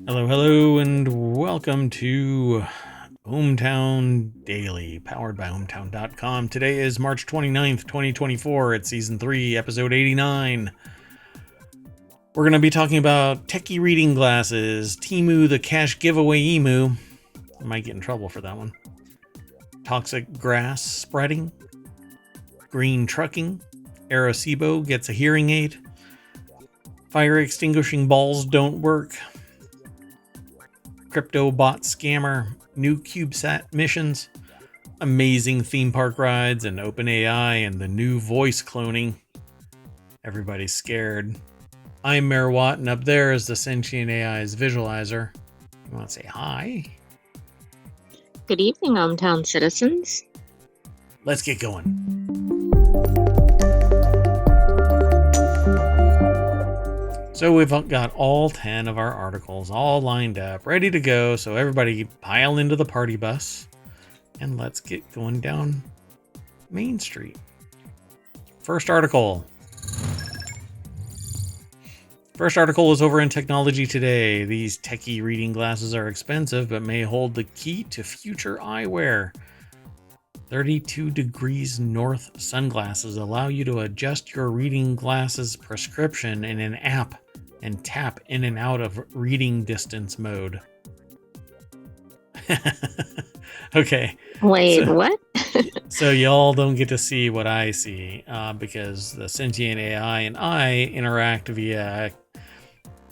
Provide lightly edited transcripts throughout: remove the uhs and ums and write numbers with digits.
Hello, and welcome to ohmTown Daily, powered by ohmTown.com. Today is March 29th, 2024. It's Season 3, Episode 89. We're going to be talking about Techy reading glasses, Temu the cash giveaway emu. I might get in trouble for that one. Toxic grass spreading, green trucking, Arecibo gets a hearing aid, fire extinguishing balls don't work, crypto bot scammer, new Cubesat missions, amazing theme park rides, and OpenAI and the new voice cloning. Everybody's scared. I'm Merwatt, and up there is the sentient AI's visualizer. You want to say hi? Good evening, ohmTown citizens. Let's get going. So we've got all 10 of our articles all lined up, ready to go. So everybody pile into the party bus and let's get going down Main Street. First article. First article is over in Technology Today. These Techy reading glasses are expensive, but may hold the key to future eyewear. 32 degrees north sunglasses allow you to adjust your reading glasses prescription in an app and tap in and out of reading distance mode. Okay. Wait, what? So y'all don't get to see what I see because the sentient AI and I interact via...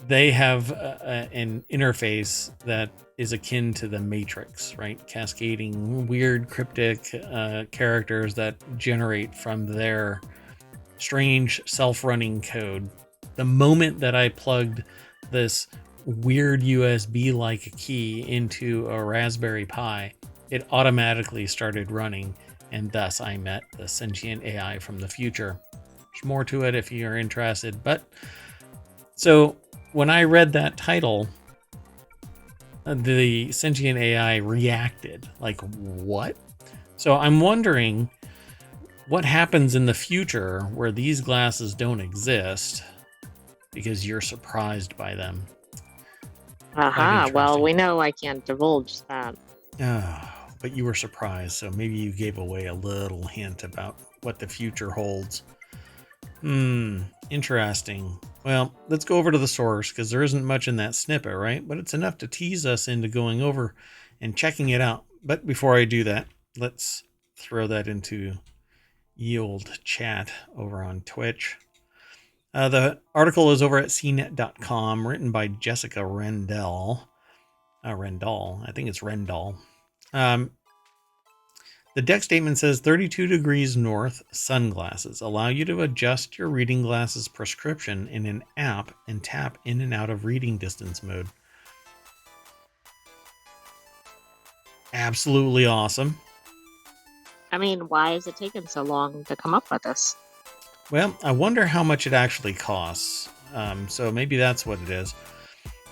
They have an interface that is akin to the Matrix, right? Cascading weird cryptic characters that generate from their strange self-running code. The moment that I plugged this weird USB-like key into a Raspberry Pi, it automatically started running, and thus I met the sentient AI from the future. There's more to it if you're interested, but so when I read that title, the sentient AI reacted like, what? So I'm wondering what happens in the future where these glasses don't exist because you're surprised by them. Aha, well, we know I can't divulge that. But you were surprised, so maybe you gave away a little hint about what the future holds. Interesting. Well, let's go over to the source because there isn't much in that snippet, right? But it's enough to tease us into going over and checking it out. But before I do that, let's throw that into ye old chat over on Twitch. The article is over at cnet.com, written by Jessica Rendell. Rendall. I think it's Rendall. The deck statement says 32 degrees north sunglasses allow you to adjust your reading glasses prescription in an app and tap in and out of reading distance mode. Absolutely awesome. I mean, why is it taking so long to come up with this? Well, I wonder how much it actually costs. So maybe that's what it is.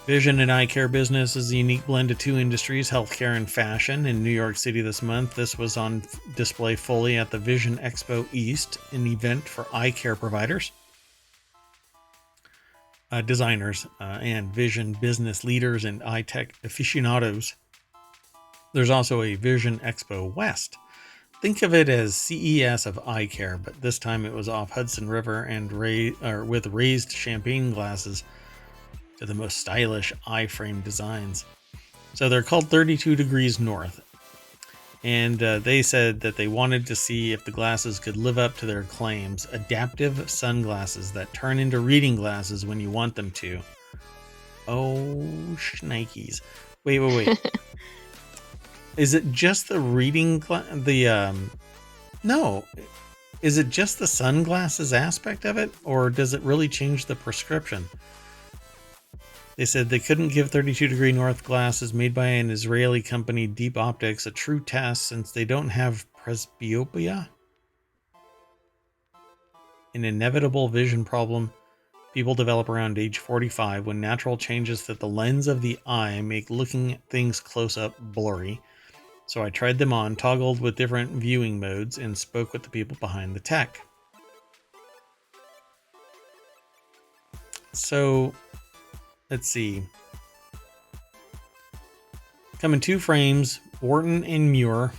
Vision and eye care business is a unique blend of two industries, healthcare and fashion. In New York City this month, this was on display fully at the Vision Expo East, an event for eye care providers, designers, and vision business leaders and eye tech aficionados. There's also a Vision Expo West. Think of it as CES of eye care, but this time it was off Hudson River and with raised champagne glasses to the most stylish eye-frame designs. So they're called 32 degrees north. And they said that they wanted to see if the glasses could live up to their claims. Adaptive sunglasses that turn into reading glasses when you want them to. Oh, shnikes. Wait. Is it just the reading no. Is it just the sunglasses aspect of it? Or does it really change the prescription? They said they couldn't give 32 degree north glasses made by an Israeli company, Deep Optics, a true test since they don't have presbyopia, an inevitable vision problem people develop around age 45 when natural changes that the lens of the eye make looking at things close up blurry. So I tried them on, toggled with different viewing modes, and spoke with the people behind the tech. So, let's see. Come in 2 frames, Wharton and Muir.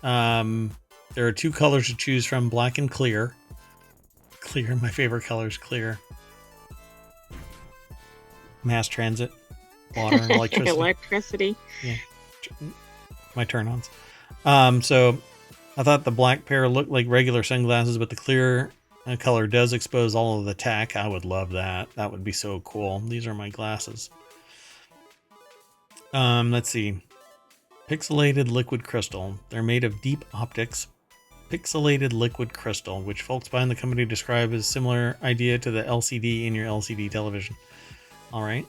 There are 2 colors to choose from, black and clear. Clear, my favorite color is clear. Mass transit, water, and electricity. Electricity. Yeah, my turn-ons. So I thought the black pair looked like regular sunglasses, but the clear color does expose all of the tech. I would love that. That would be so cool. These are my glasses. Let's see. Pixelated liquid crystal. They're made of deep optics. Pixelated liquid crystal, which folks behind the company describe as similar idea to the LCD in your LCD television. All right.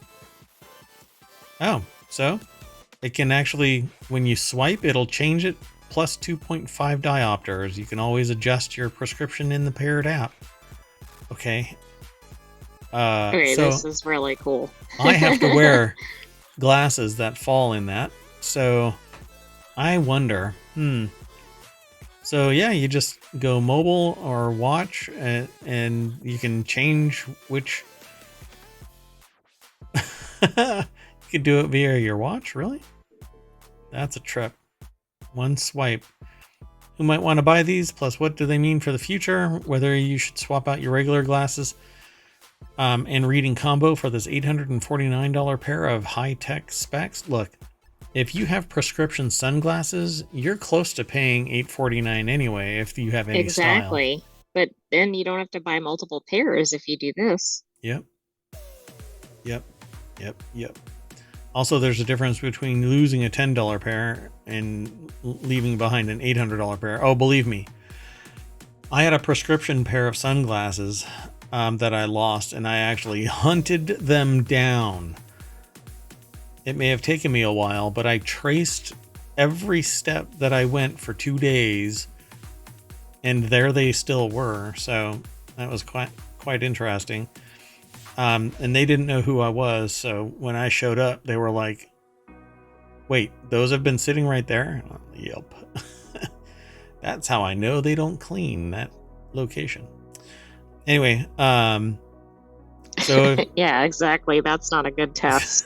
Oh, so it can actually, when you swipe, it'll change it plus 2.5 diopters. You can always adjust your prescription in the paired app. Okay. Okay, so this is really cool. I have to wear glasses that fall in that. So I wonder, So yeah, you just go mobile or watch, and you can change which. You could do it via your watch, really? That's a trip. One swipe. Who might want to buy these? Plus, what do they mean for the future? Whether you should swap out your regular glasses and reading combo for this $849 pair of high-tech specs. Look, if you have prescription sunglasses, you're close to paying $849 anyway if you have any exactly. style. But then you don't have to buy multiple pairs if you do this. Yep. Also, there's a difference between losing a $10 pair and leaving behind an $800 pair. Oh, believe me. I had a prescription pair of sunglasses that I lost, and I actually hunted them down. It may have taken me a while, but I traced every step that I went for 2 days, and there they still were. So that was quite interesting. And they didn't know who I was, so when I showed up, they were like, "Wait, those have been sitting right there?" Yep. That's how I know they don't clean that location. Anyway, so yeah, exactly. That's not a good test.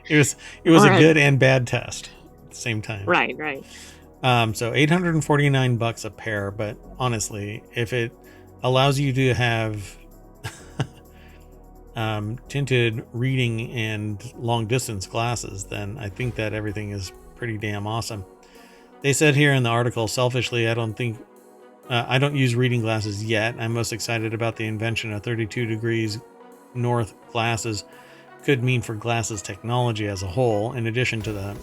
it was a good and bad test at the same time. Right. So $849 a pair, but honestly, if it allows you to have tinted reading and long distance glasses, then I think that everything is pretty damn awesome. They said here in the article, selfishly, I don't use reading glasses yet. I'm most excited about the invention of 32 degrees north glasses could mean for glasses technology as a whole, in addition to the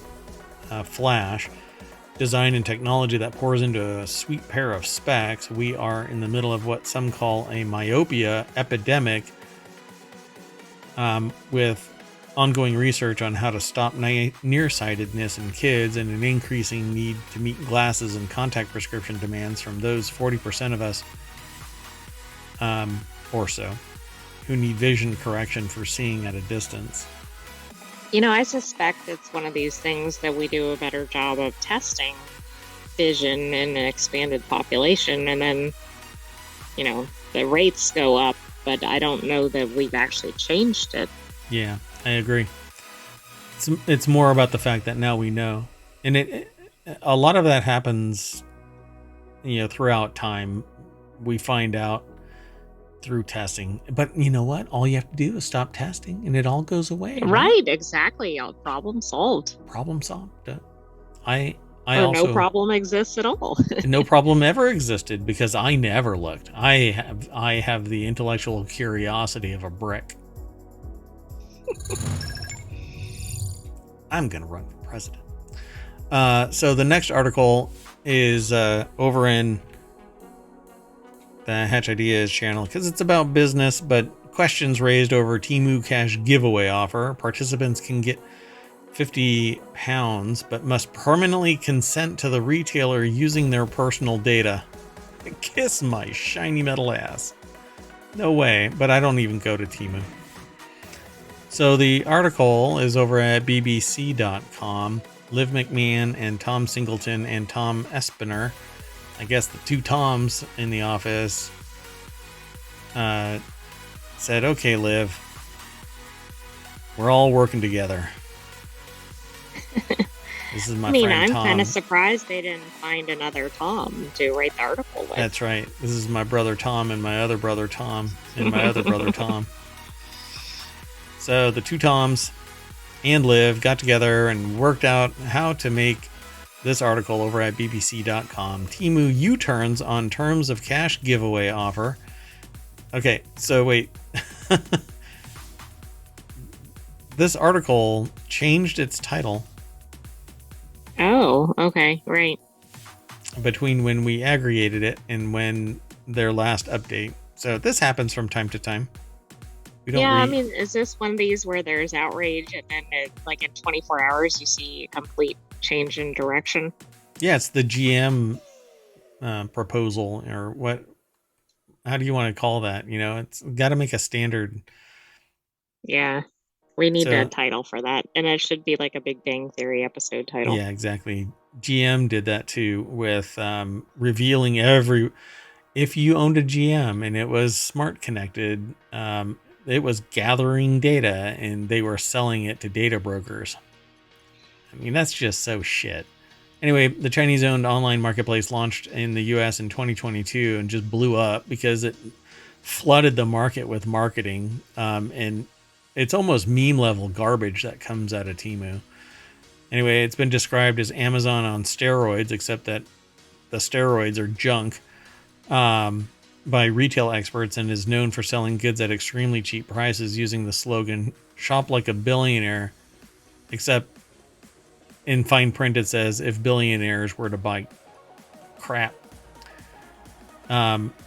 flash design and technology that pours into a sweet pair of specs. We are in the middle of what some call a myopia epidemic, with ongoing research on how to stop nearsightedness in kids and an increasing need to meet glasses and contact prescription demands from those 40% of us or so who need vision correction for seeing at a distance. You know, I suspect it's one of these things that we do a better job of testing vision in an expanded population, and then, you know, the rates go up, but I don't know that we've actually changed it. Yeah, I agree. It's more about the fact that now we know. And a lot of that happens, you know, throughout time. We find out through testing. But you know what? All you have to do is stop testing and it all goes away. Right? Exactly. Problem solved. Problem solved. No problem exists at all. No problem ever existed because I never looked. I have the intellectual curiosity of a brick. I'm gonna run for president. So the next article is over in the Hatch Ideas channel because it's about business, but questions raised over Temu Cash giveaway offer. Participants can get £50, but must permanently consent to the retailer using their personal data. Kiss my shiny metal ass. No way. But I don't even go to Temu. So the article is over at bbc.com. Liv McMahon and Tom Singleton and Tom Espiner, I guess the two Toms in the office, said, okay, Liv, we're all working together. This is my friend Tom. I'm kind of surprised they didn't find another Tom to write the article with. That's right. This is my brother Tom and my other brother Tom and my other brother Tom. So the two Toms and Liv got together and worked out how to make this article over at bbc.com. Temu U-turns on terms of cash giveaway offer. Okay, so wait. This article changed its title. Oh, okay, right. Between when we aggregated it and when their last update. So this happens from time to time. I mean, is this one of these where there's outrage and then like in 24 hours you see a complete change in direction? Yeah, it's the GM proposal, or what? How do you want to call that? You know, it's got to make a standard. Yeah, we need a title for that, and it should be like a Big Bang Theory episode title. Yeah, exactly. GM did that too with revealing if you owned a GM and it was smart connected, it was gathering data and they were selling it to data brokers. I mean, that's just so shit. Anyway, the Chinese-owned online marketplace launched in the US in 2022 and just blew up because it flooded the market with marketing. And it's almost meme-level garbage that comes out of Temu. Anyway, it's been described as Amazon on steroids, except that the steroids are junk, by retail experts, and is known for selling goods at extremely cheap prices using the slogan, shop like a billionaire, except in fine print it says, if billionaires were to buy crap.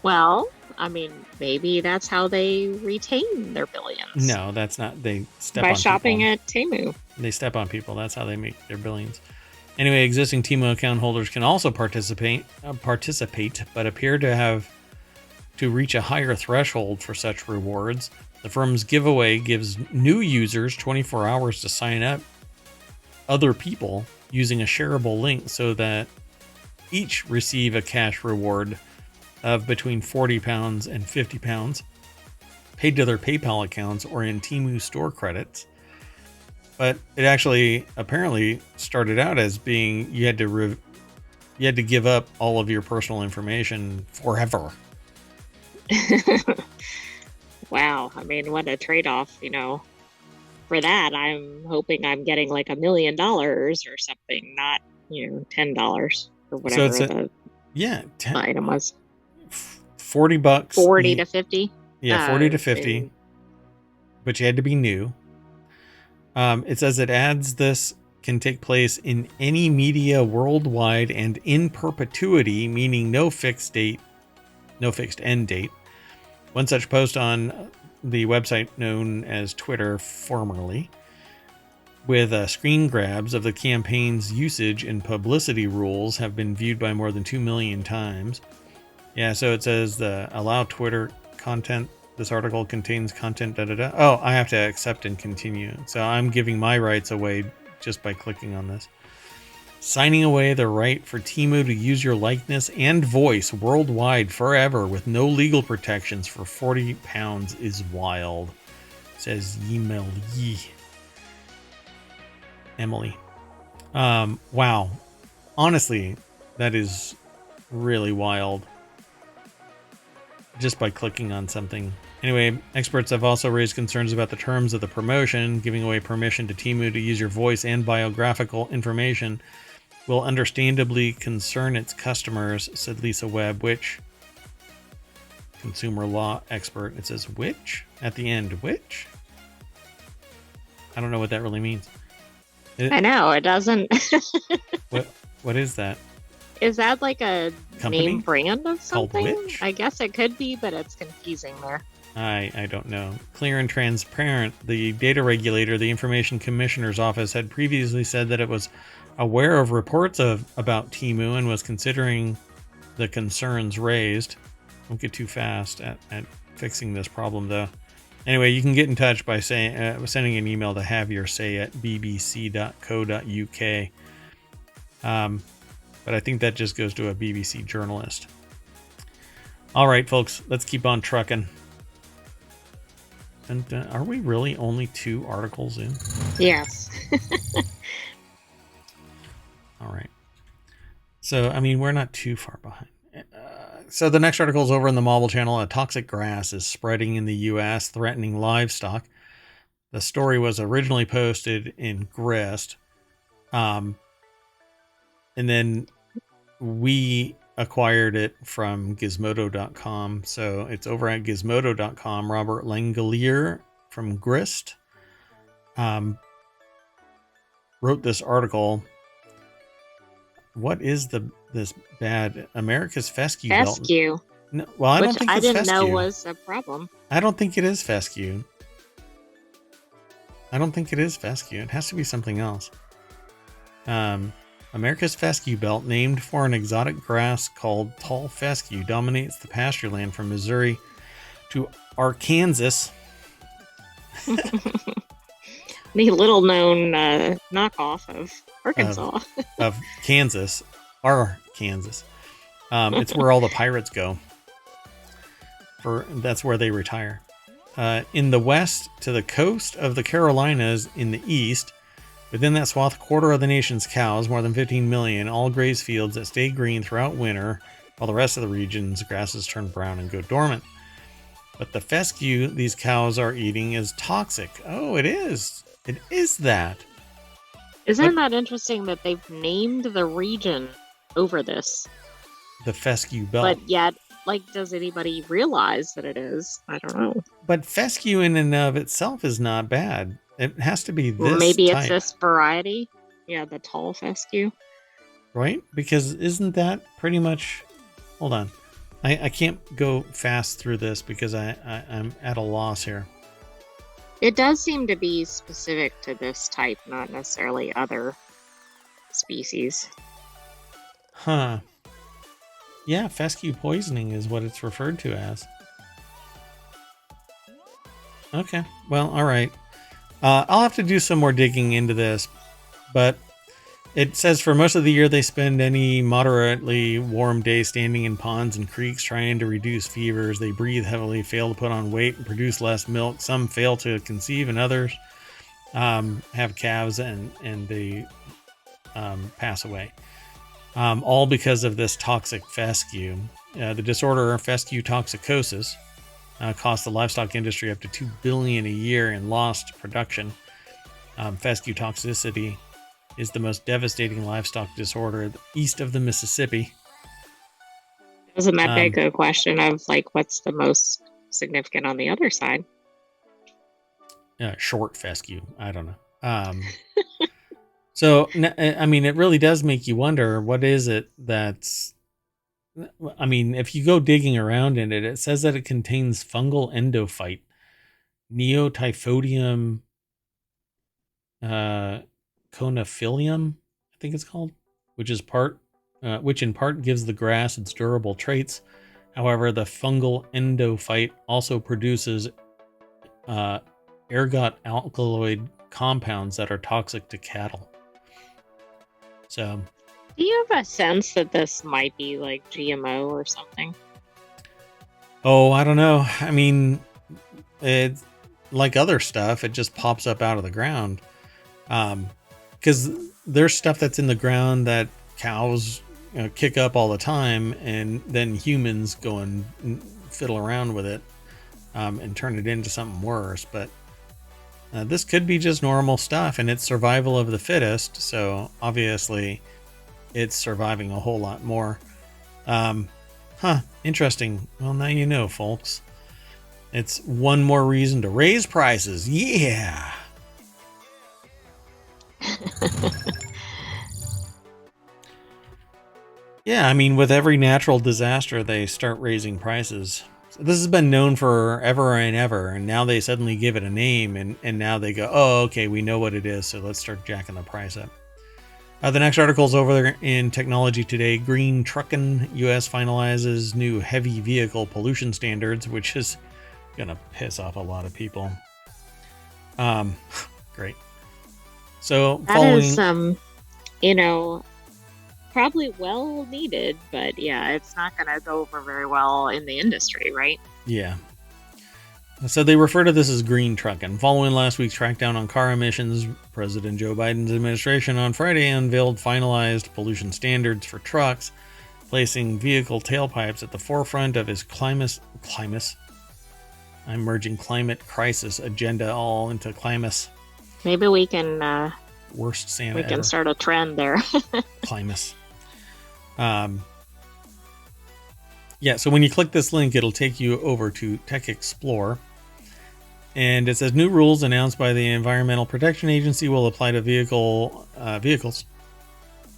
Well, I mean, maybe that's how they retain their billions. No, that's not. They step on by shopping people. At Temu. They step on people. That's how they make their billions. Anyway, existing Temu account holders can also participate, but appear to have to reach a higher threshold for such rewards. The firm's giveaway gives new users 24 hours to sign up other people using a shareable link so that each receive a cash reward of between £40 and £50 paid to their PayPal accounts or in Temu store credits. But it actually apparently started out as being you had to give up all of your personal information forever. Wow. I mean, what a trade-off, for that. I'm hoping I'm getting like $1 million or something, not, $10 or whatever the item was. $40. 40 to 50. Yeah, 40 to 50. But you had to be new. It says it adds this can take place in any media worldwide and in perpetuity, meaning no fixed end date. One such post on the website known as Twitter formerly, with screen grabs of the campaign's usage and publicity rules, have been viewed by more than 2 million times. Yeah, so it says the allow Twitter content. This article contains content, Oh, I have to accept and continue. So I'm giving my rights away just by clicking on this. Signing away the right for Temu to use your likeness and voice worldwide forever with no legal protections for £40 is wild, says Emily. Wow. Honestly, that is really wild. Just by clicking on something. Anyway, experts have also raised concerns about the terms of the promotion. Giving away permission to Temu to use your voice and biographical information will understandably concern its customers, said Lisa Webb, consumer law expert. It says which at the end. Which? I don't know what that really means. I know, it doesn't. What is that? Is that like a company? Name brand of something? Called which? I guess it could be, but it's confusing there. I don't know. Clear and transparent. The data regulator, the Information Commissioner's Office, had previously said that it was aware of reports about Temu and was considering the concerns raised. Don't get too fast at fixing this problem, though. Anyway, you can get in touch by sending an email to haveyourSay@bbc.co.uk. But I think that just goes to a BBC journalist. All right, folks, let's keep on trucking. And are we really only 2 articles in? Yes. All right. So, I mean, we're not too far behind. So the next article is over in the Mobile Channel. A toxic grass is spreading in the U.S., threatening livestock. The story was originally posted in Grist. And then we acquired it from gizmodo.com. So it's over at gizmodo.com. Robert Langelier from Grist wrote this article. What is this bad America's fescue belt? Fescue. No, well, I don't think it's fescue. I didn't know was a problem. I don't think it is fescue. I don't think it is fescue. It has to be something else. America's fescue belt, named for an exotic grass called tall fescue, dominates the pasture land from Missouri to Arkansas. The little known knockoff of Arkansas. Of Kansas. Arkansas. It's where all the pirates go. That's where they retire. In the west, to the coast of the Carolinas in the east, within that swath, a quarter of the nation's cows, more than 15 million, all graze fields that stay green throughout winter, while the rest of the region's grasses turn brown and go dormant. But the fescue these cows are eating is toxic. Oh, it is. It is that. Isn't that interesting that they've named the region over this? The fescue belt. But yet, does anybody realize that it is? I don't know. But fescue in and of itself is not bad. It has to be this maybe type. It's this variety. Yeah, the tall fescue. Right? Because isn't that pretty much... Hold on. I can't go fast through this because I'm at a loss here. It does seem to be specific to this type, not necessarily other species. Huh. Yeah, fescue poisoning is what it's referred to as. Okay. Well, all right. I'll have to do some more digging into this, but it says for most of the year they spend any moderately warm day standing in ponds and creeks trying to reduce fevers. They breathe heavily, fail to put on weight, and produce less milk. Some fail to conceive, and others have calves and they pass away. All because of this toxic fescue. The disorder, fescue toxicosis, costs the livestock industry up to $2 billion a year in lost production. Fescue toxicity is the most devastating livestock disorder east of the Mississippi. Doesn't that beg a question of what's the most significant on the other side? Short fescue. I don't know. So, I mean, it really does make you wonder, what is it that's... I mean, if you go digging around in it, it says that it contains fungal endophyte, Neotyphodium conifolium, I think it's called, which in part gives the grass its durable traits. However, the fungal endophyte also produces ergot alkaloid compounds that are toxic to cattle. So, do you have a sense that this might be GMO or something? Oh, I don't know. I mean, it's like other stuff. It just pops up out of the ground. Because there's stuff that's in the ground that cows kick up all the time, and then humans go and fiddle around with it and turn it into something worse. But this could be just normal stuff, and it's survival of the fittest. So obviously, it's surviving a whole lot more. Interesting. Well, now you know, folks. It's one more reason to raise prices. Yeah. Yeah, I mean, with every natural disaster, they start raising prices. So this has been known for ever and ever, and now they suddenly give it a name, and now they go, oh, okay, we know what it is, so let's start jacking the price up. The next article is over there in Technology Today. Green Truckin' U.S. finalizes new heavy vehicle pollution standards, which is gonna piss off a lot of people. Great. So That is, following, you know, probably well needed, but yeah, it's not going to go over very well in the industry, right? yeah. So they refer to this as green trucking. Following last week's crackdown on car emissions, President Joe Biden's administration on Friday unveiled finalized pollution standards for trucks, placing vehicle tailpipes at the forefront of his climate. I'm merging climate crisis agenda all into climate. Maybe we can Worst Santa ever. start a trend there. Climate. Yeah, so when you click this link, it'll take you over to Tech Explore. And it says new rules announced by the Environmental Protection Agency will apply to vehicles,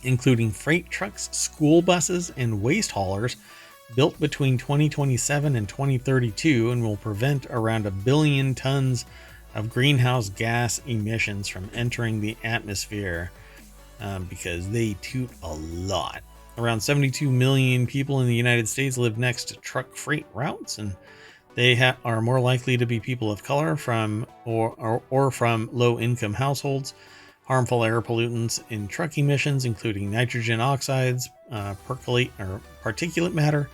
including freight trucks, school buses, and waste haulers built between 2027 and 2032, and will prevent around 1 billion tons of greenhouse gas emissions from entering the atmosphere, because they toot a lot. Around 72 million people in the United States live next to truck freight routes, and they are more likely to be people of color from or from low-income households. Harmful air pollutants in truck emissions, including nitrogen oxides, particulate matter,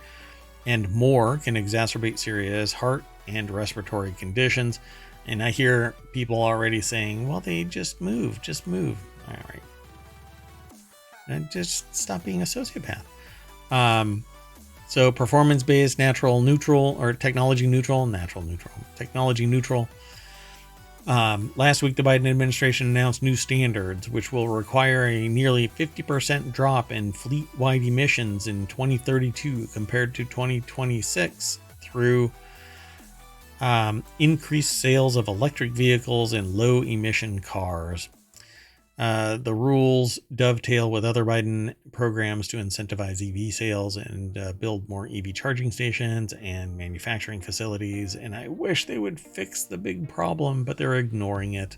and more, can exacerbate serious heart and respiratory conditions. And I hear people already saying, well, they just move. All right. And just stop being a sociopath. So performance-based, technology neutral. Last week, the Biden administration announced new standards, which will require a nearly 50% drop in fleet-wide emissions in 2032 compared to 2026 through increased sales of electric vehicles and low-emission cars. The rules dovetail with other Biden programs to incentivize EV sales and build more EV charging stations and manufacturing facilities. And I wish they would fix the big problem, but they're ignoring it.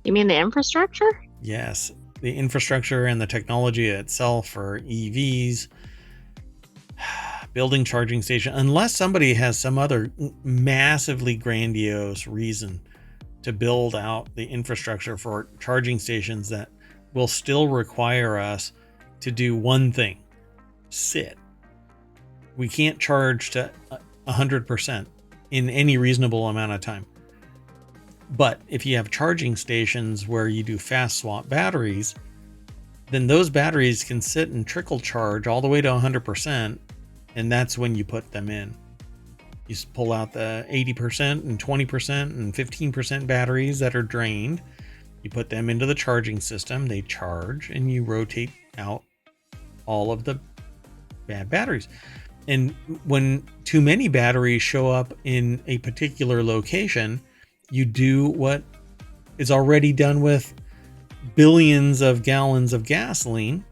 You mean the infrastructure? Yes, the infrastructure and the technology itself for EVs, building charging station, unless somebody has some other massively grandiose reason to build out the infrastructure for charging stations that will still require us to do one thing: sit. We can't charge to 100% in any reasonable amount of time. But if you have charging stations where you do fast swap batteries, then those batteries can sit and trickle charge all the way to 100%, and that's when you put them in. You pull out the 80% and 20% and 15% batteries that are drained. You put them into the charging system. They charge, and you rotate out all of the bad batteries. And when too many batteries show up in a particular location, you do what is already done with billions of gallons of gasoline.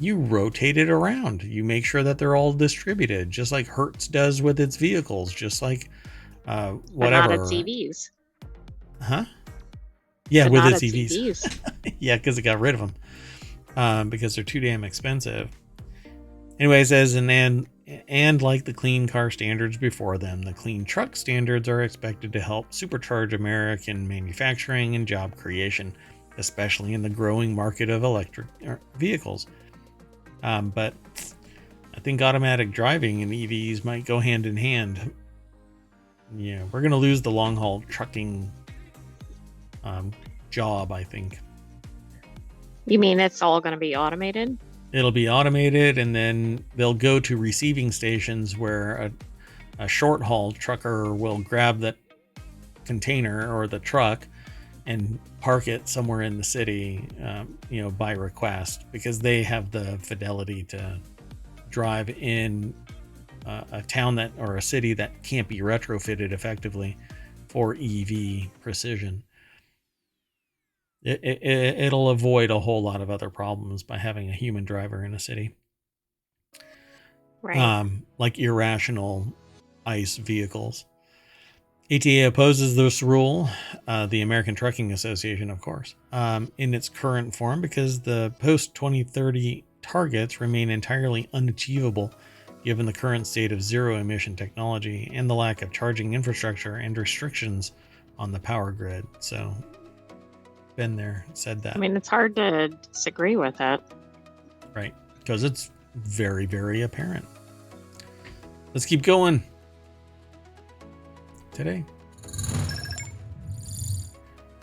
You rotate it around. You make sure that they're all distributed, just like Hertz does with its vehicles, just like whatever. But not its EVs. Huh? Yeah, But with not its its EVs. EVs. Yeah, because it got rid of them because they're too damn expensive. Anyways, and like the clean car standards before them, the clean truck standards are expected to help supercharge American manufacturing and job creation, especially in the growing market of electric vehicles. But I think automatic driving and EVs might go hand in hand. Yeah, we're going to lose the long haul trucking job, I think. You mean it's all going to be automated? It'll be automated, and then they'll go to receiving stations where a short haul trucker will grab that container or the truck and park it somewhere in the city, by request, because they have the fidelity to drive in a town or a city that can't be retrofitted effectively for EV precision. It'll avoid a whole lot of other problems by having a human driver in a city. Right. Like irrational ICE vehicles. ATA opposes this rule, the American Trucking Association, of course, in its current form, because the post-2030 targets remain entirely unachievable given the current state of zero-emission technology and the lack of charging infrastructure and restrictions on the power grid. So, been there, said that. I mean, it's hard to disagree with that. Right, because it's very, very apparent. Let's keep going. Today,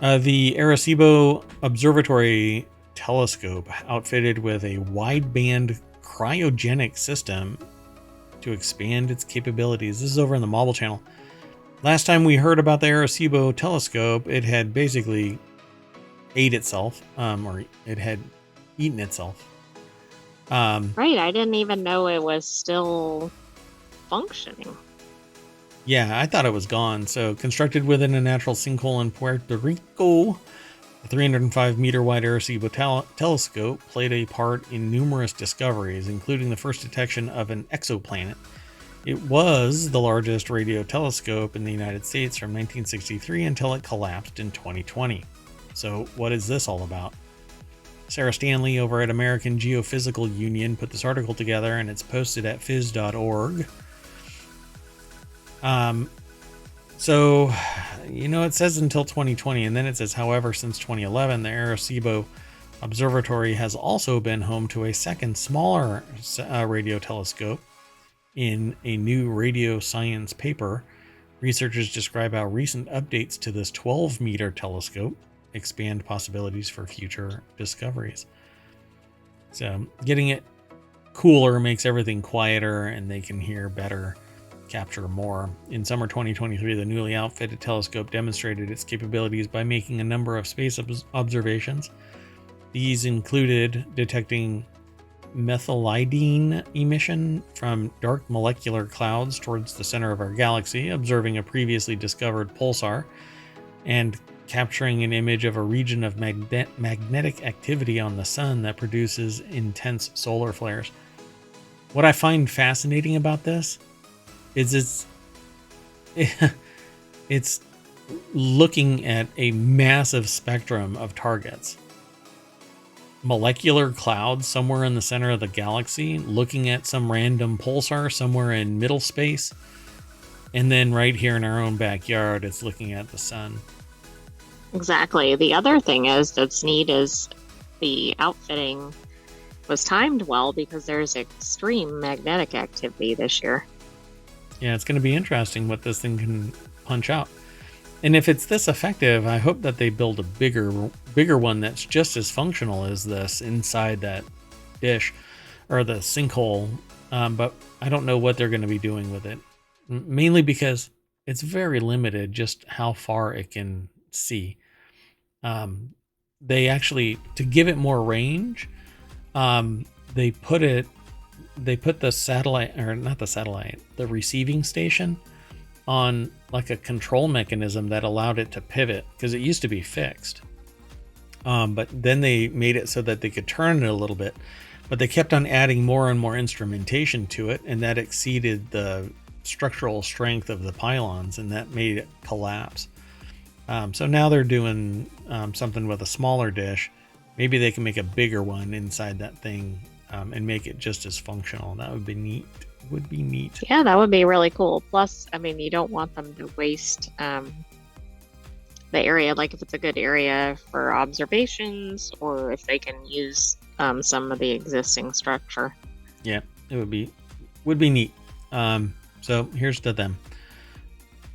the Arecibo Observatory telescope, outfitted with a wideband cryogenic system to expand its capabilities. This is over on the Mobile channel. Last time we heard about the Arecibo telescope, it had basically ate itself, or it had eaten itself. Right, I didn't even know it was still functioning. Yeah, I thought it was gone. So, constructed within a natural sinkhole in Puerto Rico, the 305-meter wide Arecibo telescope played a part in numerous discoveries, including the first detection of an exoplanet. It was the largest radio telescope in the United States from 1963 until it collapsed in 2020. So, what is this all about? Sarah Stanley over at American Geophysical Union put this article together, and it's posted at phys.org. So, it says until 2020, and then it says, however, since 2011, the Arecibo Observatory has also been home to a second, smaller radio telescope. In a new radio science paper, researchers describe how recent updates to this 12-meter telescope expand possibilities for future discoveries. So, getting it cooler makes everything quieter, and they can hear better, capture more. In summer 2023, the newly outfitted telescope demonstrated its capabilities by making a number of space observations. These included detecting methylidine emission from dark molecular clouds towards the center of our galaxy, observing a previously discovered pulsar, and capturing an image of a region of magnetic activity on the sun that produces intense solar flares. What I find fascinating about this is it's looking at a massive spectrum of targets. Molecular clouds somewhere in the center of the galaxy, looking at some random pulsar somewhere in middle space, and then right here in our own backyard, it's looking at the sun. Exactly. The other thing that's neat is the outfitting was timed well because there's extreme magnetic activity this year. Yeah, it's going to be interesting what this thing can punch out. And if it's this effective, I hope that they build a bigger one that's just as functional as this inside that dish or the sinkhole. But I don't know what they're going to be doing with it. Mainly because it's very limited just how far it can see. They actually, to give it more range, they put the satellite, or not the satellite, the receiving station on like a control mechanism that allowed it to pivot, because it used to be fixed. But then they made it so that they could turn it a little bit, but they kept on adding more and more instrumentation to it, and that exceeded the structural strength of the pylons, and that made it collapse. So now they're doing something with a smaller dish. Maybe they can make a bigger one inside that thing and make it just as functional. That would be neat. Yeah, that would be really cool. Plus, I mean, you don't want them to waste the area. Like if it's a good area for observations, or if they can use some of the existing structure. Yeah, it would be neat. So here's to them.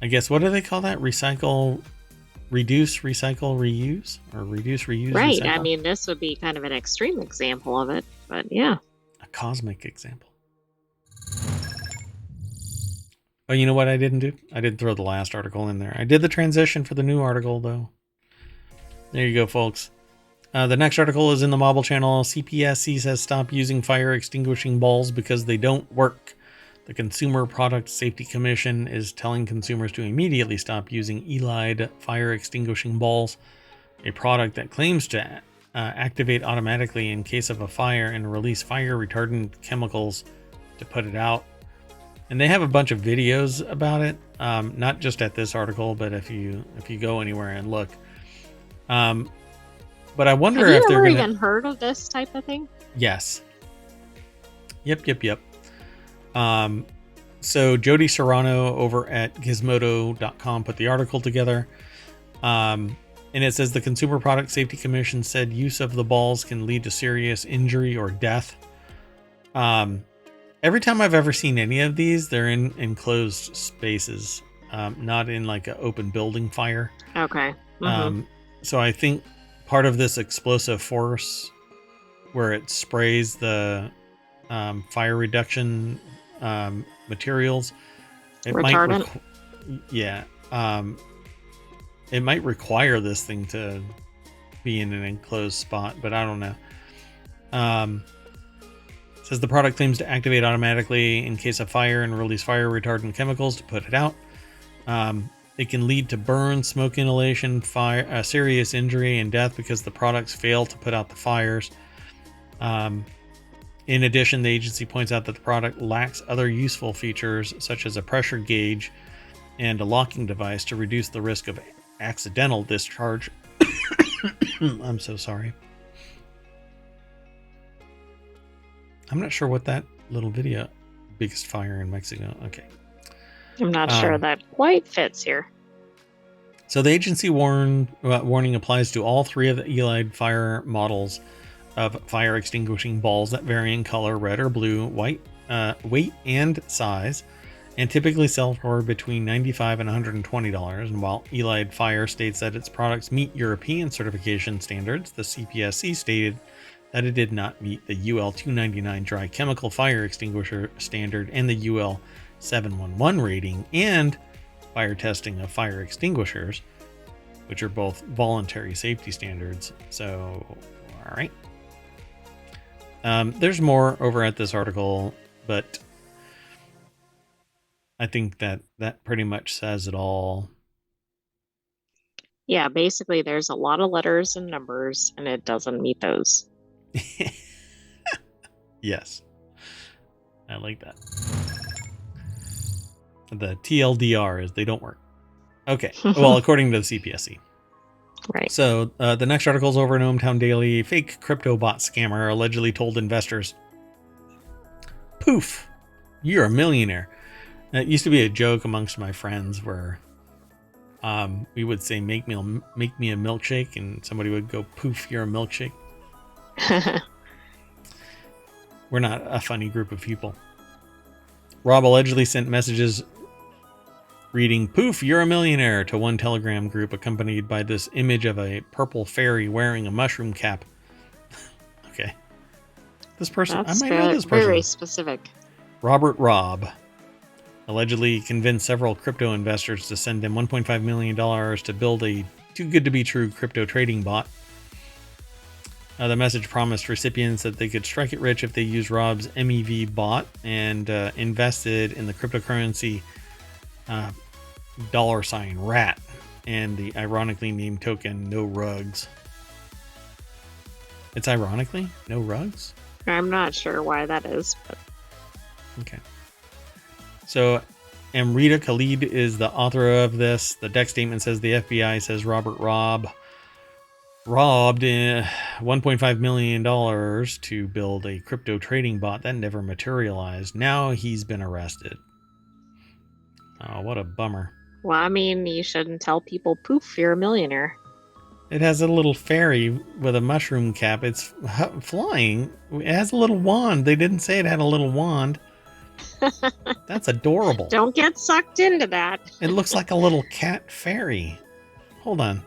I guess, what do they call that? Reduce, recycle, reuse, or reduce, reuse, right. Recycle? I mean, this would be kind of an extreme example of it, but yeah. A cosmic example. Oh, you know what I didn't do? I didn't throw the last article in there. I did the transition for the new article, though. There you go, folks. The next article is in the Mobile channel. CPSC says stop using fire extinguishing balls because they don't work. The Consumer Product Safety Commission is telling consumers to immediately stop using ELID fire extinguishing balls, a product that claims to activate automatically in case of a fire and release fire retardant chemicals to put it out. And they have a bunch of videos about it, not just at this article, but if you go anywhere and look. But I wonder if they're even heard of this type of thing? Yes. Yep. So Jody Serrano over at Gizmodo.com put the article together. And it says the Consumer Product Safety Commission said use of the balls can lead to serious injury or death. Every time I've ever seen any of these, they're in enclosed spaces, not in like an open building fire. Okay. So I think part of this explosive force where it sprays the fire reduction materials, it Retardant? it might require this thing to be in an enclosed spot, but I don't know. Says the product claims to activate automatically in case of fire and release fire retardant chemicals to put it out. It can lead to burn, smoke inhalation, fire, serious injury, and death because the products fail to put out the fires. In addition, the agency points out that the product lacks other useful features such as a pressure gauge and a locking device to reduce the risk of accidental discharge. I'm so sorry. I'm not sure what that little video, biggest fire in Mexico. Okay. I'm not sure that quite fits here. So the agency warning applies to all three of the Elide fire models of fire extinguishing balls that vary in color, red or blue, weight and size, and typically sell for between $95 and $120. And while Elide Fire states that its products meet European certification standards, the CPSC stated that it did not meet the UL 299 dry chemical fire extinguisher standard and the UL 711 rating and fire testing of fire extinguishers, which are both voluntary safety standards. So, all right. There's more over at this article, but I think that pretty much says it all. Yeah, basically there's a lot of letters and numbers, and it doesn't meet those. Yes. I like that. The TLDR is they don't work. Okay. Well, according to the CPSC. Right. So the next article is over in ohmTown Daily. Fake crypto bot scammer allegedly told investors, "Poof, you're a millionaire." It used to be a joke amongst my friends where we would say, make me a milkshake, and somebody would go, "Poof, you're a milkshake." We're not a funny group of people. Rob allegedly sent messages reading, "Poof, you're a millionaire," to one Telegram group, accompanied by this image of a purple fairy wearing a mushroom cap. Okay. This person, That's I might know this person. Very specific. Robert Robb allegedly convinced several crypto investors to send him $1.5 million to build a too good to be true crypto trading bot. The message promised recipients that they could strike it rich if they used Rob's MEV bot and invested in the cryptocurrency $RAT and the ironically named token No Rugs. It's ironically No Rugs? I'm not sure why that is, but okay. So Amrita Khalid is the author of this. The deck statement says the FBI says Robert Robb robbed $1.5 million to build a crypto trading bot that never materialized. Now he's been arrested. Oh, what a bummer. Well, I mean, you shouldn't tell people, "Poof, you're a millionaire." It has a little fairy with a mushroom cap. It's flying. It has a little wand. They didn't say it had a little wand. That's adorable. Don't get sucked into that. It looks like a little cat fairy. Hold on.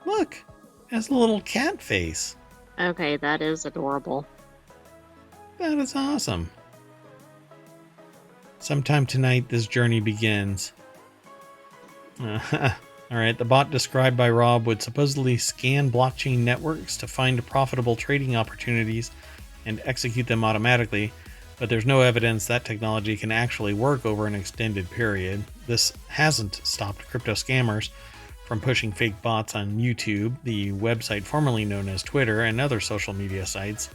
Look. It has a little cat face. Okay, that is adorable. That is awesome. Sometime tonight, this journey begins. Alright, the bot described by Rob would supposedly scan blockchain networks to find profitable trading opportunities and execute them automatically, but there's no evidence that technology can actually work over an extended period. This hasn't stopped crypto scammers from pushing fake bots on YouTube, the website formerly known as Twitter, and other social media sites,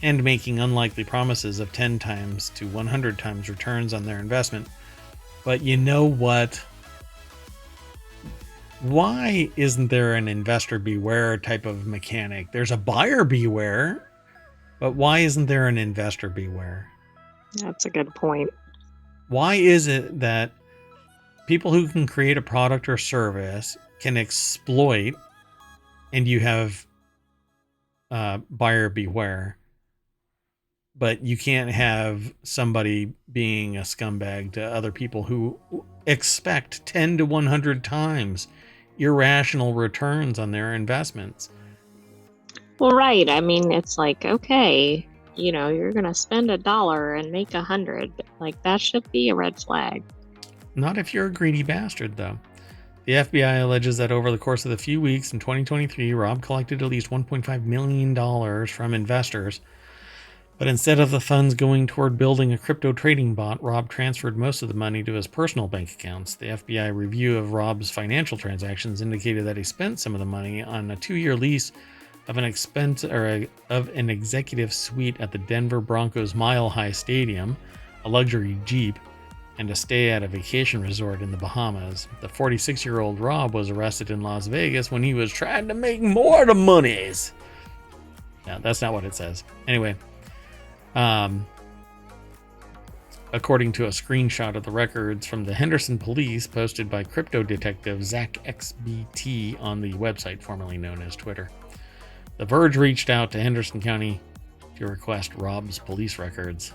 and making unlikely promises of 10 times to 100 times returns on their investment. But you know what? Why isn't there an investor beware type of mechanic? There's a buyer beware, but why isn't there an investor beware? That's a good point. Why is it that people who can create a product or service can exploit, and you have buyer beware, but you can't have somebody being a scumbag to other people who expect 10 to 100 times irrational returns on their investments? Well, right. I mean, it's like, okay, you're gonna spend $1 and make 100. Like that should be a red flag. Not if you're a greedy bastard, though. The FBI alleges that over the course of the few weeks in 2023, Rob collected at least $1.5 million from investors. But instead of the funds going toward building a crypto trading bot, Rob transferred most of the money to his personal bank accounts. The FBI review of Rob's financial transactions indicated that he spent some of the money on a 2-year lease of an executive suite at the Denver Broncos Mile High Stadium, a luxury Jeep, and a stay at a vacation resort in the Bahamas. The 46-year-old Rob was arrested in Las Vegas when he was trying to make more of the monies. No, that's not what it says. Anyway, according to a screenshot of the records from the Henderson police posted by crypto detective Zach XBT on the website formerly known as Twitter, The Verge reached out to Henderson County to request Rob's police records.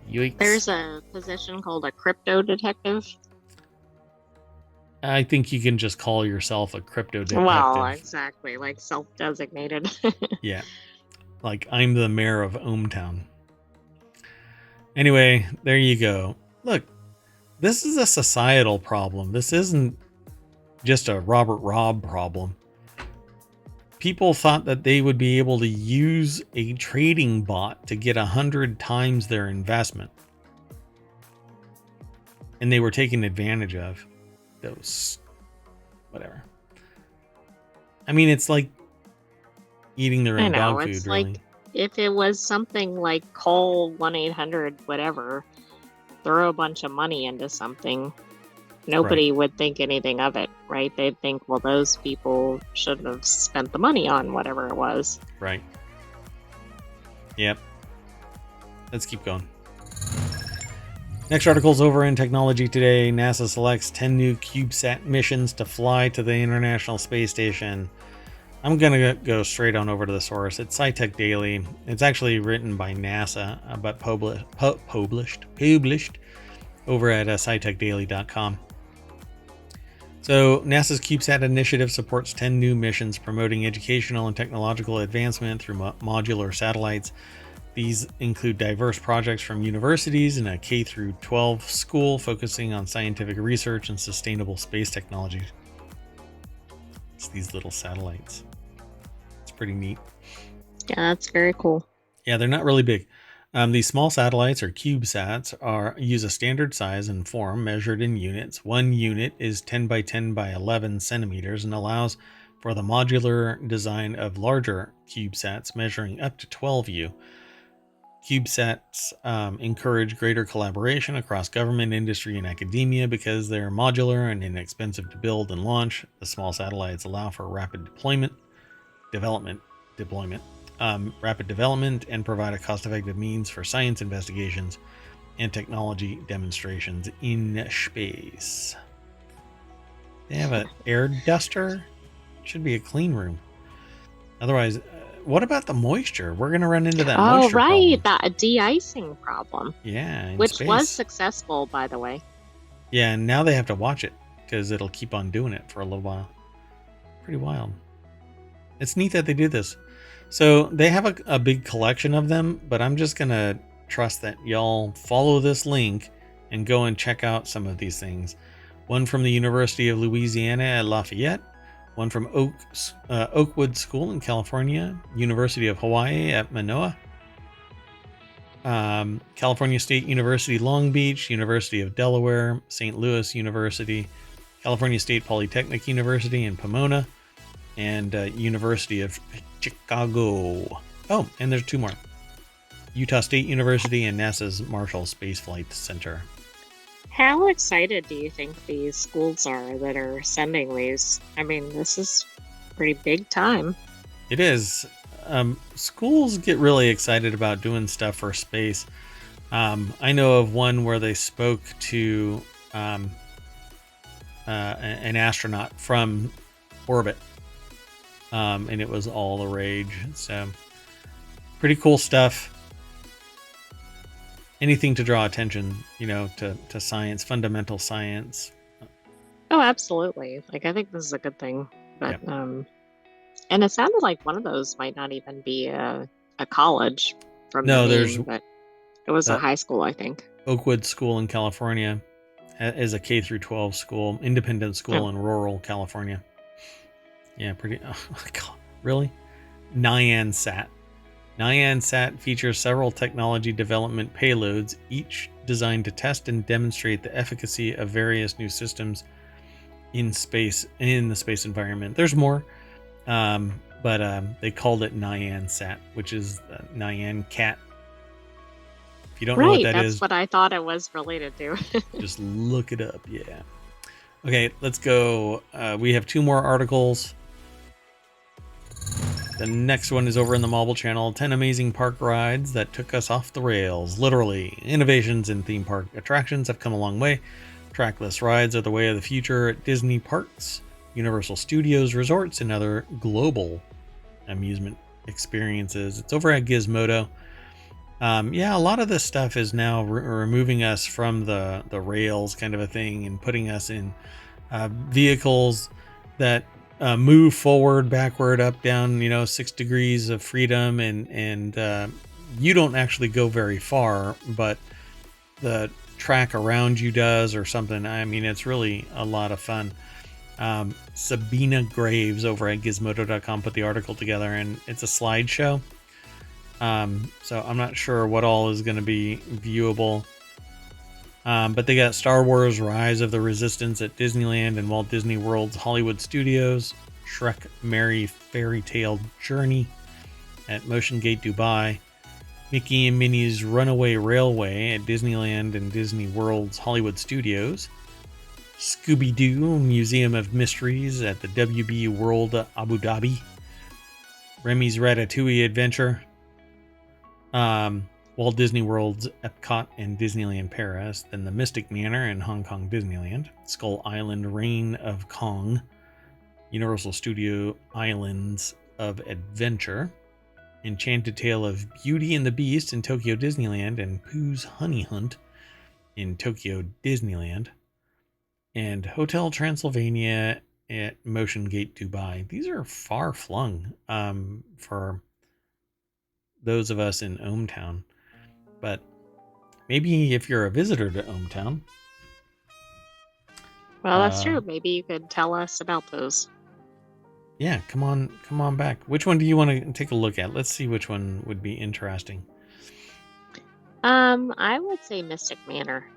Yikes. There's a position called a crypto detective. I think you can just call yourself a crypto detective. Well, exactly, like self-designated. Yeah, like I'm the mayor of ohmTown. Anyway, there you go. Look, this is a societal problem. This isn't just a Robert Rob problem. People thought that they would be able to use a trading bot to get 100 times their investment. And they were taken advantage of. Those, whatever. I mean, it's like eating their own dog food, really. Like if it was something like call 1-800 whatever, throw a bunch of money into something, nobody would think anything of it, right? They'd think, well, those people shouldn't have spent the money on whatever it was. Right. Yep. Let's keep going. Next article's over in Technology Today. NASA selects 10 new Cubesat missions to fly to the International Space Station. I'm going to go straight on over to the source. It's SciTech Daily. It's actually written by NASA, but published over at scitechdaily.com. So NASA's Cubesat initiative supports 10 new missions promoting educational and technological advancement through modular satellites. These include diverse projects from universities and a K-12 school focusing on scientific research and sustainable space technology. It's these little satellites. It's pretty neat. Yeah, that's very cool. Yeah, they're not really big. These small satellites, or CubeSats, use a standard size and form measured in units. One unit is 10 by 10 by 11 centimeters and allows for the modular design of larger CubeSats measuring up to 12U. CubeSats encourage greater collaboration across government, industry, and academia because they're modular and inexpensive to build and launch. The small satellites allow for rapid development, and provide a cost-effective means for science investigations and technology demonstrations in space. They have an air duster. Should be a clean room. Otherwise, what about the moisture? We're going to run into that moisture problem. Oh, right. That de-icing problem. Yeah. Which was successful, by the way. Yeah, and now they have to watch it because it'll keep on doing it for a little while. Pretty wild. It's neat that they do this. So they have a big collection of them, but I'm just going to trust that y'all follow this link and go and check out some of these things. One from the University of Louisiana at Lafayette. One from Oakwood School in California, University of Hawaii at Manoa, California State University Long Beach, University of Delaware, St. Louis University, California State Polytechnic University in Pomona, and University of Chicago. Oh, and there's two more. Utah State University and NASA's Marshall Space Flight Center. How excited do you think these schools are that are sending these? I mean, this is pretty big time. It is. Schools get really excited about doing stuff for space. I know of one where they spoke to an astronaut from orbit, and it was all the rage. So pretty cool stuff. Anything to draw attention, to science, fundamental science. Oh, absolutely. Like, I think this is a good thing. But Yep. and it sounded like one of those might not even be a college from the No, there's name, but it was a the high school, I think. Oakwood School in California is a K through 12 school, independent Oh, school in rural California. Yeah, pretty. Oh my God, really? NIANSAT. NIANSAT features several technology development payloads, each designed to test and demonstrate the efficacy of various new systems in the space environment. There's more, but they called it NIANSAT, which is NIANCAT. If you don't know what right. that That's is, what I thought it was related to. just look it up. Yeah. Okay, let's go. We have 2 more articles. The next one is over in the Mobile Channel. 10 amazing park rides that took us off the rails. Literally, innovations in theme park attractions have come a long way. Trackless rides are the way of the future at Disney parks, Universal Studios resorts, and other global amusement experiences. It's over at Gizmodo. Yeah, a lot of this stuff is now removing us from the rails kind of a thing and putting us in vehicles that move forward, backward, up, down, 6 degrees of freedom, and you don't actually go very far, but the track around you does or something. I mean, it's really a lot of fun. Sabina Graves over at gizmodo.com put the article together, and it's a slideshow. So I'm not sure what all is going to be viewable. But they got Star Wars Rise of the Resistance at Disneyland and Walt Disney World's Hollywood Studios, Shrek Merry Fairy Tale Journey at Motion Gate Dubai, Mickey and Minnie's Runaway Railway at Disneyland and Disney World's Hollywood Studios, Scooby-Doo Museum of Mysteries at the WB World Abu Dhabi, Remy's Ratatouille Adventure, Walt Disney World's Epcot and Disneyland Paris, then the Mystic Manor in Hong Kong Disneyland, Skull Island Reign of Kong, Universal Studio Islands of Adventure, Enchanted Tale of Beauty and the Beast in Tokyo Disneyland, and Pooh's Honey Hunt in Tokyo Disneyland, and Hotel Transylvania at Motion Gate Dubai. These are far flung for those of us in ohmTown. But maybe if you're a visitor to ohmTown. Well, that's true. Maybe you could tell us about those. Yeah, come on back. Which one do you want to take a look at? Let's see which one would be interesting. I would say Mystic Manor.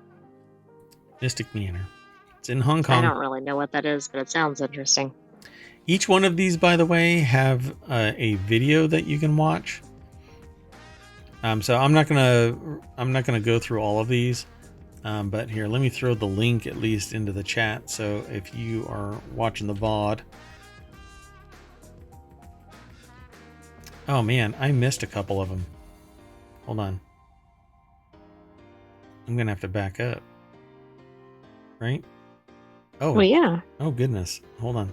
Mystic Manor. It's in Hong Kong. I don't really know what that is, but it sounds interesting. Each one of these, by the way, have a video that you can watch. So I'm not gonna go through all of these, but here, let me throw the link at least into the chat. So if you are watching the VOD, oh man, I missed a couple of them. Hold on, I'm gonna have to back up. Right? Oh, well, yeah. Oh goodness, hold on.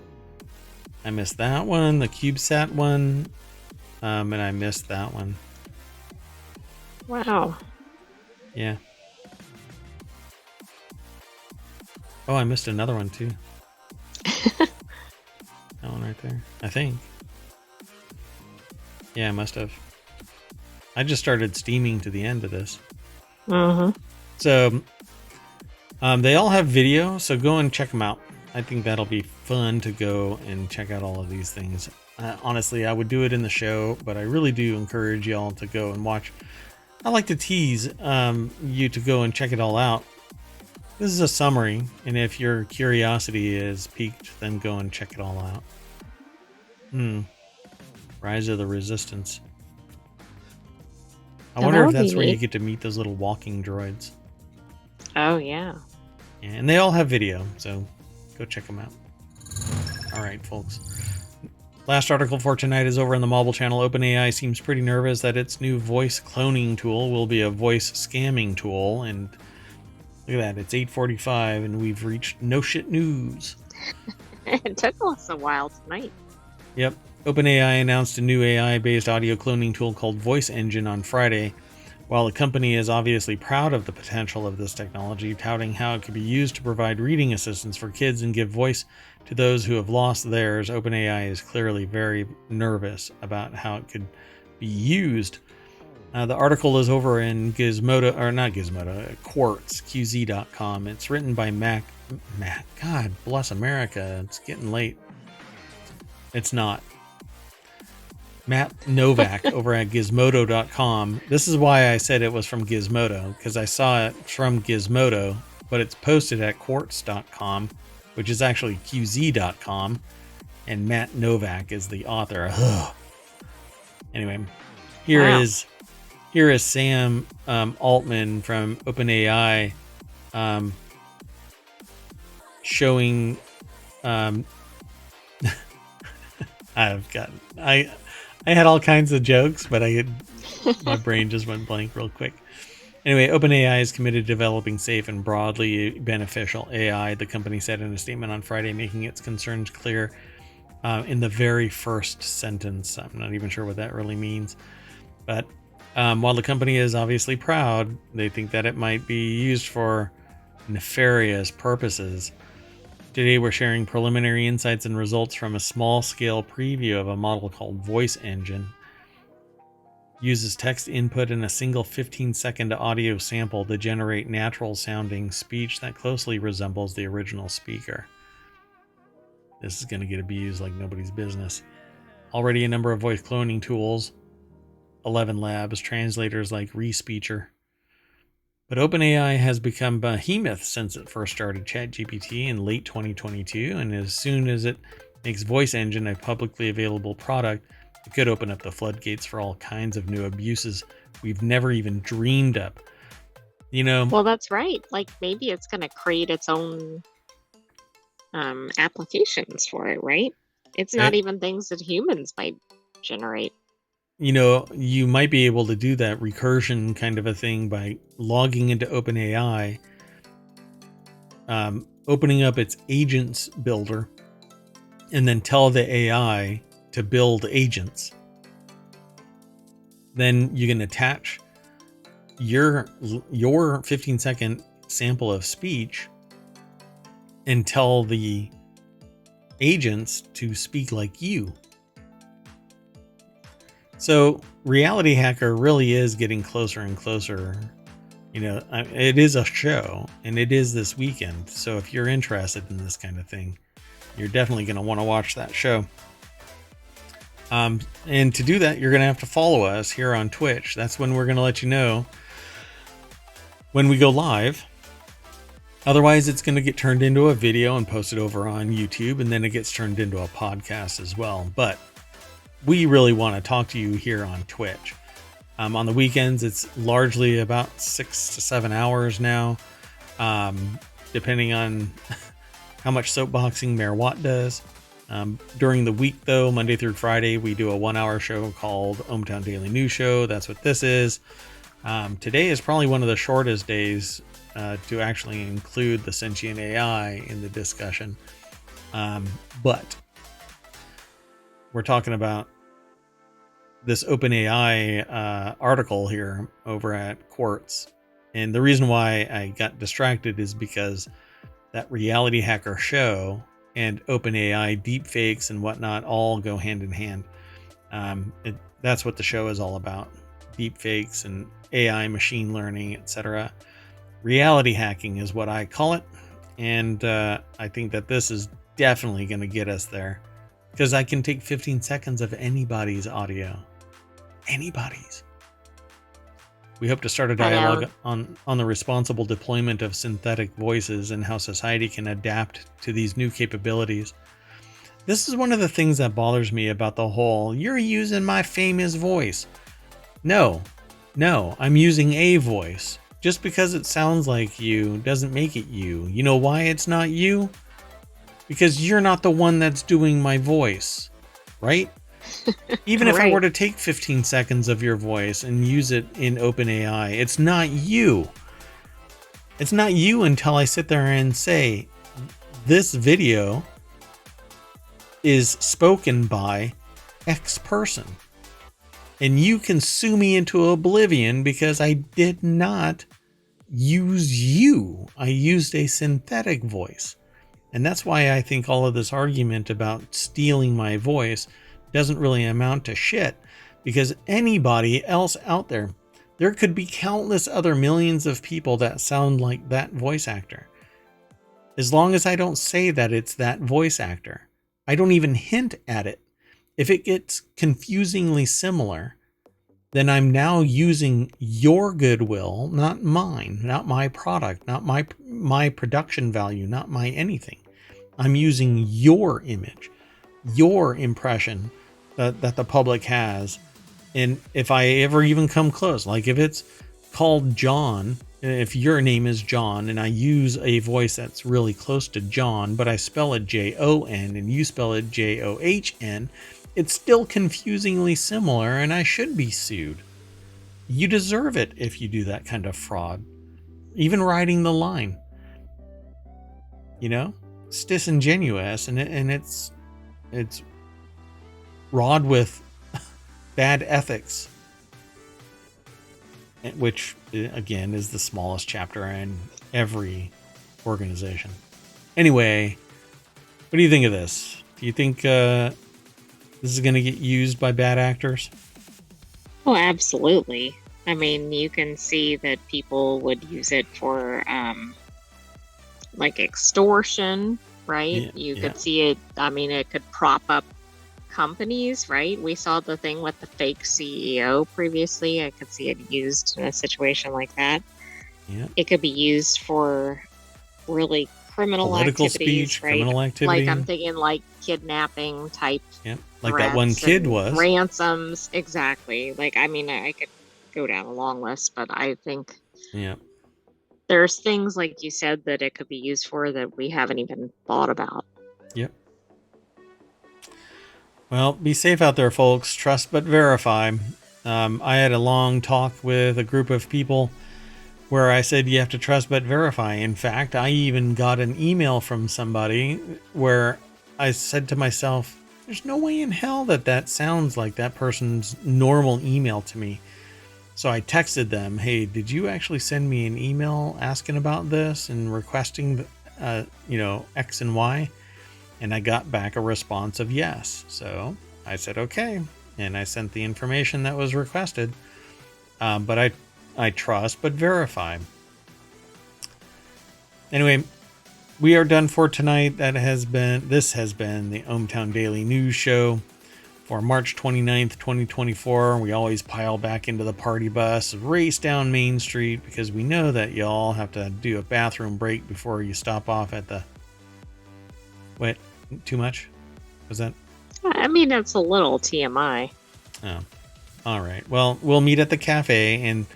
I missed that one, the CubeSat one, and I missed that one. Wow. Yeah. Oh, I missed another one too. That one right there, I think. Yeah, I must have. I just started steaming to the end of this. So, they all have video, so go and check them out. I think that'll be fun to go and check out all of these things. Honestly, I would do it in the show, but I really do encourage y'all to go and watch. I like to tease you to go and check it all out. This is a summary, and if your curiosity is piqued, then go and check it all out. Rise of the Resistance. I wonder if that's where you get to meet those little walking droids. Oh, yeah. And they all have video, so go check them out. All right, folks. Last article for tonight is over on the mobile channel. OpenAI seems pretty nervous that its new voice cloning tool will be a voice scamming tool. And look at that, it's 8:45 and we've reached no shit news. It took us a while tonight. Yep. OpenAI announced a new AI-based audio cloning tool called Voice Engine on Friday. While the company is obviously proud of the potential of this technology, touting how it could be used to provide reading assistance for kids and give voice to those who have lost theirs, OpenAI is clearly very nervous about how it could be used. The article is over in Gizmodo, or not Gizmodo, Quartz, QZ.com. It's written by Matt, God bless America, it's getting late. It's not. Matt Novak over at Gizmodo.com. This is why I said it was from Gizmodo, because I saw it from Gizmodo, but it's posted at Quartz.com, which is actually QZ.com, and Matt Novak is the author. Ugh. Anyway, here is Sam Altman from OpenAI showing. I had all kinds of jokes, but my brain just went blank real quick. Anyway, OpenAI is committed to developing safe and broadly beneficial AI, the company said in a statement on Friday, making its concerns clear in the very first sentence. I'm not even sure what that really means. But while the company is obviously proud, they think that it might be used for nefarious purposes. Today, we're sharing preliminary insights and results from a small-scale preview of a model called Voice Engine. Uses text input in a single 15-second audio sample to generate natural-sounding speech that closely resembles the original speaker. This is going to get abused like nobody's business. Already a number of voice cloning tools, 11 labs, translators like Respeecher. But OpenAI has become behemoth since it first started ChatGPT in late 2022, and as soon as it makes Voice Engine a publicly available product, it could open up the floodgates for all kinds of new abuses we've never even dreamed of. You know, well, that's right. Like maybe it's going to create its own applications for it, right? It's not even things that humans might generate. You know, you might be able to do that recursion kind of a thing by logging into OpenAI, opening up its agents builder, and then tell the AI to build agents. Then you can attach your 15-second sample of speech and tell the agents to speak like you. So Reality Hacker really is getting closer and closer. You know, it is a show and it is this weekend. So if you're interested in this kind of thing, you're definitely going to want to watch that show. And to do that, you're going to have to follow us here on Twitch. That's when we're going to let you know when we go live. Otherwise, it's going to get turned into a video and posted over on YouTube, and then it gets turned into a podcast as well. But we really want to talk to you here on Twitch. On the weekends, it's largely about 6 to 7 hours now, depending on how much soapboxing Mayor Watt does. During the week, though, Monday through Friday, we do a 1-hour show called ohmTown Daily News Show. That's what this is. Today is probably one of the shortest days to actually include the sentient AI in the discussion. But we're talking about this OpenAI article here over at Quartz. And the reason why I got distracted is because that Reality Hacker show and OpenAI deepfakes and whatnot all go hand in hand. That's what the show is all about. Deepfakes and AI, machine learning, etc. Reality hacking is what I call it. And I think that this is definitely going to get us there. Because I can take 15 seconds of anybody's audio. Anybody's. We hope to start a dialogue on the responsible deployment of synthetic voices and how society can adapt to these new capabilities. This is one of the things that bothers me about the whole, you're using my famous voice. No, I'm using a voice. Just because it sounds like you doesn't make it you. You know why it's not you? Because you're not the one that's doing my voice. right? Even if I Right. were to take 15 seconds of your voice and use it in OpenAI, it's not you. It's not you until I sit there and say, this video is spoken by X person. And you can sue me into oblivion because I did not use you. I used a synthetic voice. And that's why I think all of this argument about stealing my voice doesn't really amount to shit. Because anybody else out there, there could be countless other millions of people that sound like that voice actor. As long as I don't say that it's that voice actor, I don't even hint at it. If it gets confusingly similar, then I'm now using your goodwill, not mine, not my product, not my production value, not my anything. I'm using your image, your impression that the public has. And if I ever even come close, like if it's called John, if your name is John and I use a voice that's really close to John, but I spell it Jon and you spell it John, it's still confusingly similar and I should be sued. You deserve it if you do that kind of fraud. Even writing the line. You know? It's disingenuous and it's wrought with bad ethics. Which, again, is the smallest chapter in every organization. Anyway, what do you think of this? Do you think this is going to get used by bad actors? Oh, absolutely. I mean, you can see that people would use it for like extortion, right? You could see it. I mean, it could prop up companies, right? We saw the thing with the fake CEO previously. I could see it used in a situation like that. Yeah. It could be used for really criminal political activities, speech, right? criminal activity. Like I'm thinking like kidnapping type. Yeah, like that one kid was. Ransoms, exactly. Like, I mean, I could go down a long list, but I think there's things like you said that it could be used for that we haven't even thought about. Yep. Well, be safe out there, folks. Trust but verify. I had a long talk with a group of people where I said you have to trust but verify. In fact, I even got an email from somebody where I said to myself, there's no way in hell that sounds like that person's normal email to me. So I texted them, hey, did you actually send me an email asking about this and requesting, X and Y? And I got back a response of yes. So I said, okay. And I sent the information that was requested. But I trust but verify. Anyway, we are done for tonight. This has been the ohmTown Daily News Show for March 29th, 2024. We always pile back into the party bus, race down Main Street because we know that y'all have to do a bathroom break before you stop off at the... Wait, too much? Was that... I mean, that's a little TMI. Oh, all right. Well, we'll meet at the cafe, and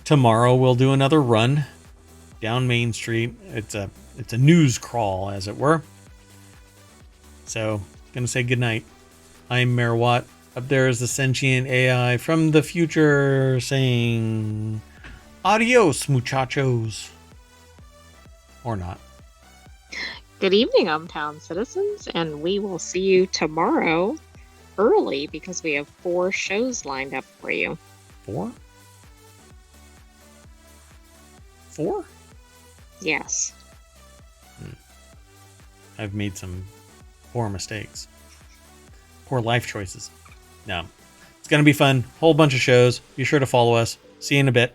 tomorrow we'll do another run down Main Street. It's a news crawl, as it were. So, gonna say goodnight. I'm Mayor Watt. Up there is the sentient AI from the future saying, adios, muchachos. Or not. Good evening, ohmTown citizens, and we will see you tomorrow early because we have 4 shows lined up for you. 4? 4? Yes. I've made some poor mistakes. Poor life choices. No. It's going to be fun. Whole bunch of shows. Be sure to follow us. See you in a bit.